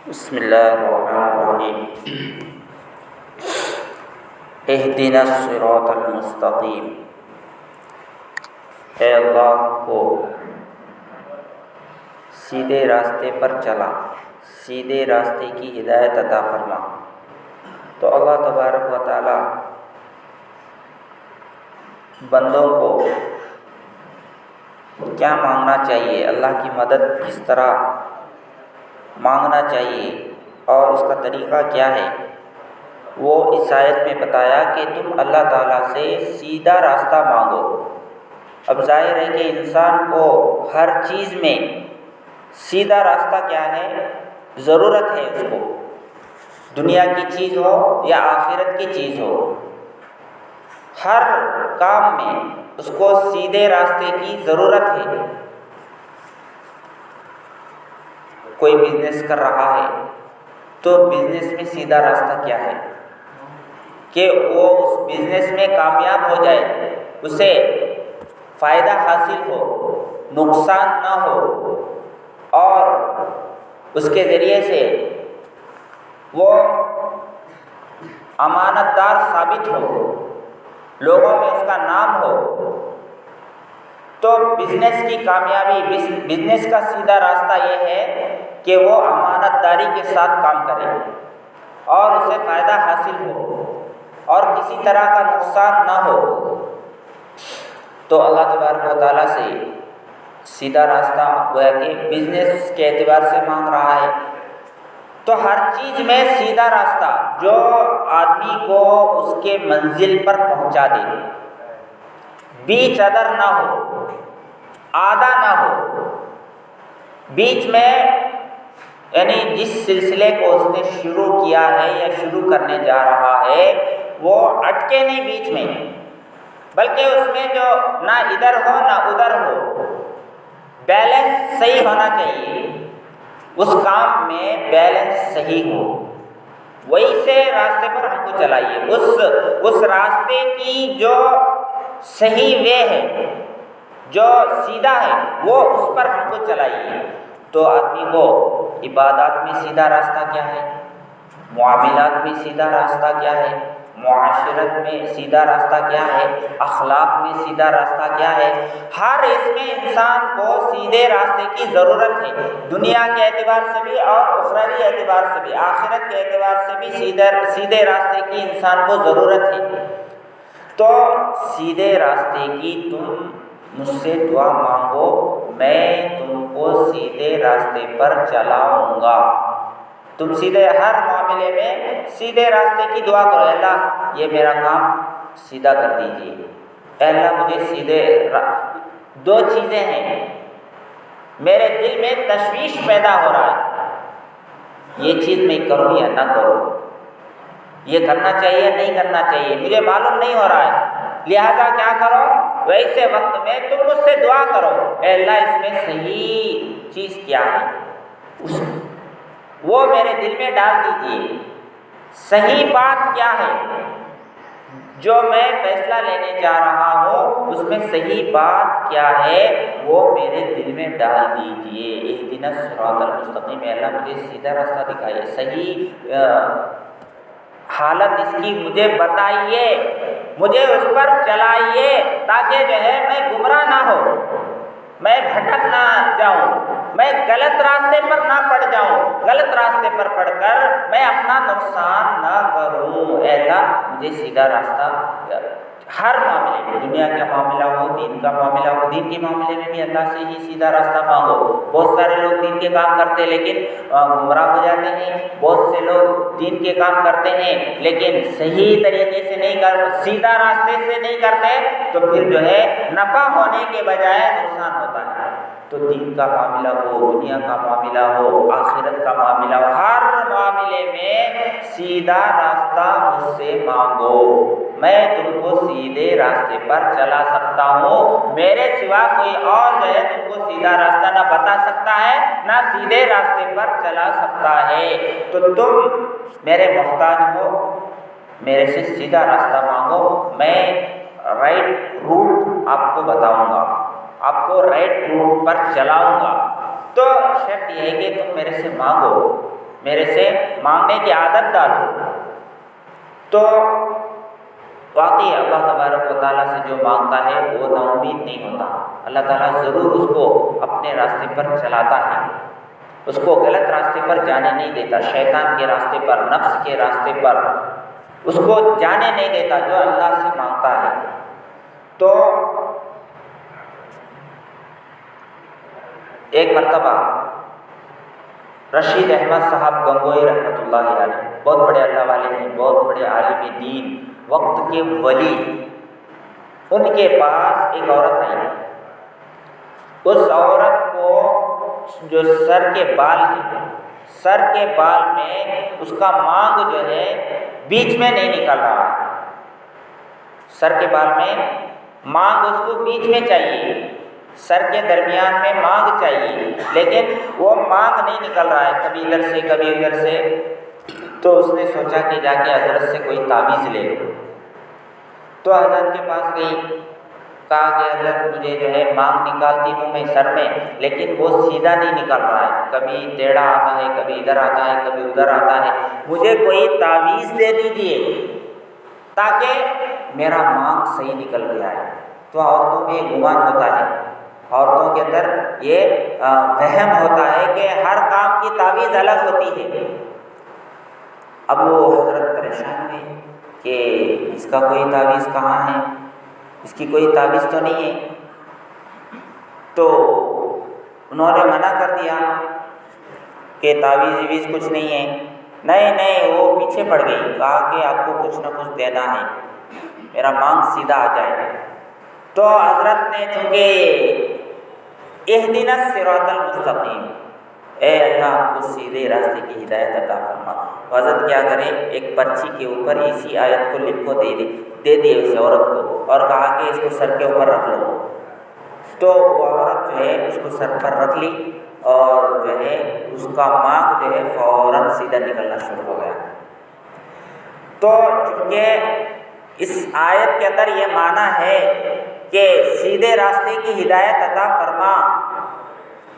بسم اللہ الرحمن الرحیم اہدنا الصراط المستقیم۔ اے اللہ کو سیدھے راستے پر چلا، سیدھے راستے کی ہدایت عطا فرما۔ تو اللہ تبارک و تعالی بندوں کو کیا مانگنا چاہیے، اللہ کی مدد کس طرح مانگنا چاہیے اور اس کا طریقہ کیا ہے، وہ اس آیت میں بتایا کہ تم اللہ تعالیٰ سے سیدھا راستہ مانگو۔ اب ظاہر ہے کہ انسان کو ہر چیز میں سیدھا راستہ کیا ہے، ضرورت ہے اس کو، دنیا کی چیز ہو یا آخرت کی چیز ہو، ہر کام میں اس کو سیدھے راستے کی ضرورت ہے۔ کوئی بزنس کر رہا ہے تو بزنس میں سیدھا راستہ کیا ہے کہ وہ اس بزنس میں کامیاب ہو جائے، اسے فائدہ حاصل ہو، نقصان نہ ہو، اور اس کے ذریعے سے وہ امانت دار ثابت ہو، لوگوں میں اس کا نام ہو۔ تو بزنس کی کامیابی، بزنس کا سیدھا راستہ یہ ہے کہ وہ امانت داری کے ساتھ کام کرے اور اسے فائدہ حاصل ہو اور کسی طرح کا نقصان نہ ہو۔ تو اللہ تبارک و تعالیٰ سے سیدھا راستہ گویا کہ بزنس کے اعتبار سے مانگ رہا ہے۔ تو ہر چیز میں سیدھا راستہ جو آدمی کو اس کے منزل پر پہنچا دے، بیچ ادر نہ ہو، آدھا نہ ہو، بیچ میں، یعنی جس سلسلے کو اس نے شروع کیا ہے یا شروع کرنے جا رہا ہے وہ اٹکے نہیں بیچ میں، بلکہ اس میں جو نہ ادھر ہو نہ ادھر ہو، بیلنس صحیح ہونا چاہیے، اس کام میں بیلنس صحیح ہو، وہی سے راستے پر ہم کو چلائیے، اس راستے کی جو صحیح وے ہے، جو سیدھا ہے، وہ اس پر ہم کو چلائیے۔ تو آدمی کو عبادات میں سیدھا راستہ کیا ہے، معاملات میں سیدھا راستہ کیا ہے، معاشرت میں سیدھا راستہ کیا ہے، اخلاق میں سیدھا راستہ کیا ہے، ہر اس میں انسان کو سیدھے راستے کی ضرورت ہے، دنیا کے اعتبار سے بھی اور اخروی اعتبار سے بھی، آخرت کے اعتبار سے بھی سیدھے راستے کی انسان کو ضرورت ہے۔ تو سیدھے راستے کی تم مجھ سے دعا مانگو، میں تم کو سیدھے راستے پر چلاؤں گا۔ تم سیدھے ہر معاملے میں سیدھے راستے کی دعا کرو، اے اللہ یہ میرا کام سیدھا کر دیجیے، اے اللہ مجھے سیدھے دو چیزیں ہیں، میرے دل میں تشویش پیدا ہو رہا ہے، یہ چیز میں کروں یا نہ کروں، یہ کرنا چاہیے نہیں کرنا چاہیے، مجھے معلوم نہیں ہو رہا ہے، لہذا کیا کرو، ویسے وقت میں تم مجھ سے دعا کرو، اے اللہ اس میں صحیح چیز کیا ہے، وہ میرے دل میں ڈال دیجیے، صحیح بات کیا ہے، جو میں فیصلہ لینے جا رہا ہوں اس میں صحیح بات کیا ہے وہ میرے دل میں ڈال دیجیے۔ اہدنا الصراط المستقیم، اے اللہ مجھے سیدھا راستہ دکھائیے، صحیح حالت اس کی مجھے بتائیے، مجھے اس پر چلائیے، تاکہ جو ہے میں گمراہ نہ ہو، میں بھٹک نہ جاؤں، میں غلط راستے پر نہ پڑ جاؤں، غلط راستے پر پڑ کر میں اپنا نقصان نہ کروں۔ اے اللہ مجھے سیدھا راستہ ہر معاملے میں، دنیا کا معاملہ ہو، دین کا معاملہ ہو، دین کے معاملے میں بھی اللہ سے ہی سیدھا راستہ مانگو۔ بہت سارے لوگ دین کے کام کرتے ہیں لیکن گمراہ ہو جاتے ہیں، بہت سے لوگ دین کے کام کرتے ہیں لیکن صحیح طریقے سے نہیں سیدھا راستے سے نہیں کرتے، تو پھر جو ہے نفع ہونے کے بجائے نقصان ہوتا ہے۔ تو دین کا معاملہ ہو، دنیا کا معاملہ ہو، آخرت کا معاملہ ہو، ہر معاملے میں سیدھا راستہ مجھ سے مانگو، میں تم کو سیدھے راستے پر چلا سکتا ہوں، میرے سوا کوئی اور جو ہے تم کو سیدھا راستہ نہ بتا سکتا ہے، نہ سیدھے راستے پر چلا سکتا ہے۔ تو تم میرے محتاج ہو، میرے سے سیدھا راستہ مانگو، میں رائٹ روٹ آپ کو بتاؤں گا، آپ کو رائٹ روٹ پر چلاؤں گا۔ تو شرط یہ ہے کہ تم میرے سے مانگو، میرے سے مانگنے کی عادت ڈالو، تو واقعی اللہ تبارک و تعالیٰ سے جو مانگتا ہے وہ نا امید نہیں ہوتا، اللہ تعالیٰ ضرور اس کو اپنے راستے پر چلاتا ہے، اس کو غلط راستے پر جانے نہیں دیتا، شیطان کے راستے پر، نفس کے راستے پر اس کو جانے نہیں دیتا جو اللہ سے مانگتا ہے۔ تو ایک مرتبہ رشید احمد صاحب گنگوئی رحمۃ اللہ علیہ، بہت بڑے اللہ والے ہیں، بہت بڑے عالم دین، وقت کے ولی، ان کے پاس ایک عورت آئی۔ اس عورت کو جو سر کے بال ہیں، سر کے بال میں اس کا مانگ جو ہے بیچ میں نہیں نکل رہا ہے، سر کے بال میں مانگ اس کو بیچ میں چاہیے، سر کے درمیان میں مانگ چاہیے، لیکن وہ مانگ نہیں نکل رہا ہے، کبھی ادھر سے کبھی ادھر سے۔ تو اس نے سوچا کہ جا کے حضرت سے کوئی تعویذ لے لو، تو حضرت کے پاس گئی، کہا کہ حضرت مجھے جو ہے مانگ نکالتی ہوں میں سر میں، لیکن وہ سیدھا نہیں نکل رہا ہے، کبھی ٹیڑھا آتا ہے، کبھی ادھر آتا ہے، کبھی ادھر آتا ہے، مجھے کوئی تعویذ دے دیجیے تاکہ میرا مانگ صحیح نکل کے آئے۔ تو عورتوں میں گمان ہوتا ہے، عورتوں کے اندر یہ وہم ہوتا ہے کہ ہر کام کی تعویذ الگ ہوتی ہے۔ اب وہ حضرت پریشان ہوئی کہ اس کا کوئی تعویذ کہاں ہے، اس کی کوئی تعویذ تو نہیں ہے۔ تو انہوں نے منع کر دیا کہ تعویذ کچھ نہیں ہے، نہیں وہ پیچھے پڑ گئی، کہا کہ آپ کو کچھ نہ کچھ دینا ہے، میرا مانگ سیدھا آ جائے۔ تو حضرت نے چونکہ اہدنا الصراط المستقیم، اے اللہ آپ کو سیدھے راستے کی ہدایت عطا فرما، حضرت کیا کرے، ایک پرچی کے اوپر اسی آیت کو لکھ کو دے دی اس عورت کو، اور کہا کہ اس کو سر کے اوپر رکھ لو۔ تو وہ عورت جو ہے اس کو سر پر رکھ لی، اور جو ہے اس کا مانگ جو ہے فوراً سیدھا نکلنا شروع ہو گیا۔ تو چونکہ اس آیت کے اندر یہ معنی ہے کہ سیدھے راستے کی ہدایت عطا فرما،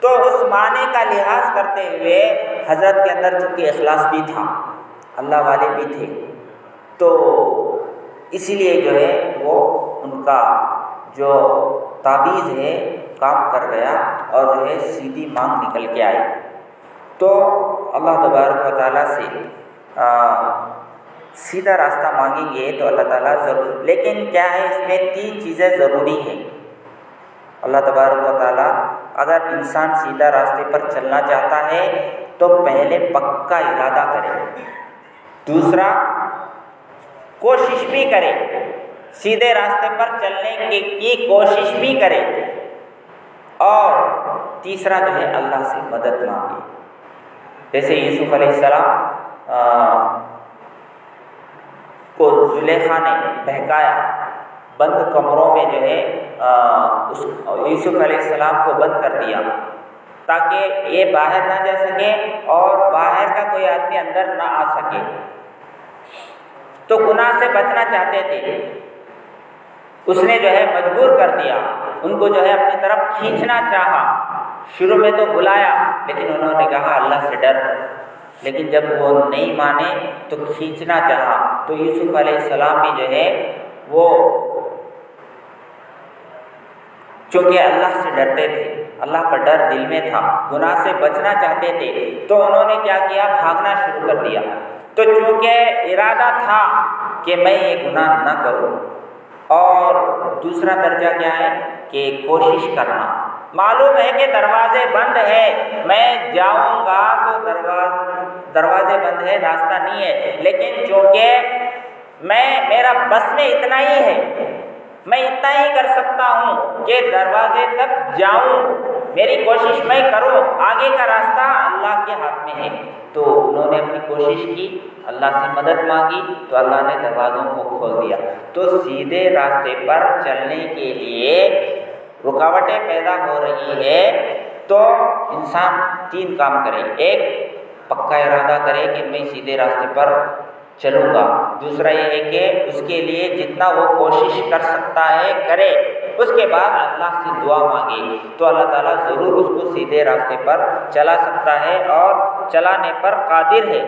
تو اس معنی کا لحاظ کرتے ہوئے حضرت کے اندر چونکہ اخلاص بھی تھا، اللہ والے بھی تھے، تو اسی لیے جو ہے وہ ان کا جو تعویذ ہے کام کر گیا، اور جو ہے سیدھی مانگ نکل کے آئی۔ تو اللہ تبارک و تعالیٰ سے سیدھا راستہ مانگیں گے تو اللہ تعالیٰ ضرور، لیکن کیا ہے اس میں 3 چیزیں ضروری ہیں۔ اللہ تبارک و تعالیٰ اگر انسان سیدھا راستے پر چلنا چاہتا ہے تو پہلے پکا ارادہ کرے، دوسرا کوشش بھی کرے، سیدھے راستے پر چلنے کی کوشش بھی کرے، اور تیسرا جو ہے اللہ سے مدد مانگے۔ جیسے یوسف علیہ السلام کو زلیخا نے بہکایا، بند کمروں میں جو ہے یوسف علیہ السلام کو بند کر دیا تاکہ یہ باہر نہ جا سکے اور باہر کا کوئی آدمی اندر نہ آ سکے۔ تو گناہ سے بچنا چاہتے تھے، اس نے جو ہے مجبور کر دیا، ان کو جو ہے اپنی طرف کھینچنا چاہا، شروع میں تو بلایا لیکن انہوں نے کہا اللہ سے ڈر، لیکن جب وہ نہیں مانے تو کھینچنا چاہا، تو یوسف علیہ السلام بھی جو ہے وہ چونکہ اللہ سے ڈرتے تھے، اللہ کا ڈر دل میں تھا، گناہ سے بچنا چاہتے تھے، تو انہوں نے کیا کیا، بھاگنا شروع کر دیا۔ تو چونکہ ارادہ تھا کہ میں یہ گناہ نہ کروں، اور دوسرا درجہ کیا ہے کہ کوشش کرنا، معلوم ہے کہ دروازے بند ہے، میں جاؤں گا تو دروازے بند ہے، راستہ نہیں ہے، لیکن چونکہ میرا بس میں اتنا ہی ہے، میں اتنا ہی کر سکتا ہوں کہ دروازے تک جاؤں، میری کوشش میں کروں، آگے کا راستہ اللہ کے ہاتھ میں ہے۔ تو انہوں نے اپنی کوشش کی، اللہ سے مدد مانگی، تو اللہ نے دروازوں کو کھول دیا۔ تو سیدھے راستے پر چلنے کے لیے رکاوٹیں پیدا ہو رہی ہے، تو انسان 3 کام کرے، ایک پکا ارادہ کرے کہ میں سیدھے راستے پر چلوں گا، دوسرا یہ ہے کہ اس کے لیے جتنا وہ کوشش کر سکتا ہے کرے، اس کے بعد اللہ سے دعا مانگے تو اللہ تعالیٰ ضرور اس کو سیدھے راستے پر چلا سکتا ہے اور چلانے پر قادر ہے۔